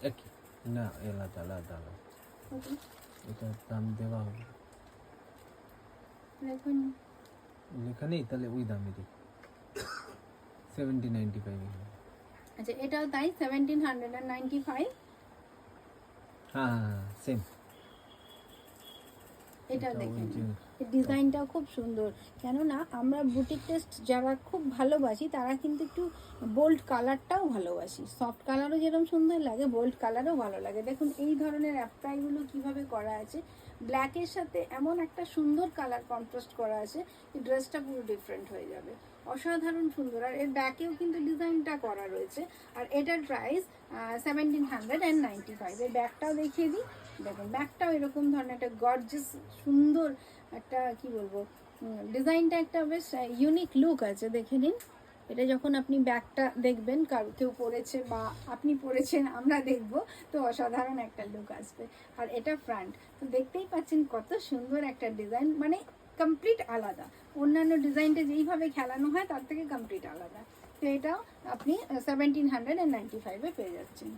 একই না, আলাদা আলাদা আলাদা। ওকে, এটা দাম দেওয়া হবে, দেখুন লেখা নেই, তাহলে ওই দামেরই 1795 হবে। আচ্ছা এটাও তাই 1795। হ্যাঁ হ্যাঁ সেম। এটা এটা দেখে ওই যে নিন, এই ডিজাইনটাও খুব সুন্দর। কেননা আমরা বুটিক টেস্ট যারা খুব ভালোবাসি তারা কিন্তু একটু বোল্ড কালারটাও ভালোবাসি, সফট কালারও যেরকম সুন্দর লাগে বোল্ড কালারও ভালো লাগে। দেখুন এই ধরনের অ্যাপ্লাইগুলো কিভাবে করা আছে, ব্ল্যাকের সাথে এমন একটা সুন্দর কালার কন্ট্রাস্ট করা আছে, এই ড্রেসটা পুরো ডিফারেন্ট হয়ে যাবে, অসাধারণ সুন্দর। আর এর ব্যাকেও কিন্তু ডিজাইনটা করা রয়েছে। আর এটার প্রাইস 1795। এর ব্যাগটাও দেখিয়ে দিই, দেখুন ব্যাগটাও এরকম ধরনের একটা গর্জিয়াস সুন্দর একটা কি বলবো, ডিজাইনটা একটা বেশ ইউনিক লুক আছে, দেখে নিন। এটা যখন আপনি ব্যাগটা দেখবেন কেউ পরেছে বা আপনি পরেছেন আমরা দেখব, তো অসাধারণ একটা লুক আসবে। আর এটা ফ্রন্ট, তো দেখতেই পাচ্ছেন কত সুন্দর একটা ডিজাইন, মানে কমপ্লিট আলাদা, অন্যান্য ডিজাইনটা যেইভাবে খেলানো হয় তার থেকে কমপ্লিট আলাদা। তো এটাও আপনি 1795-এ পেয়ে যাচ্ছেন।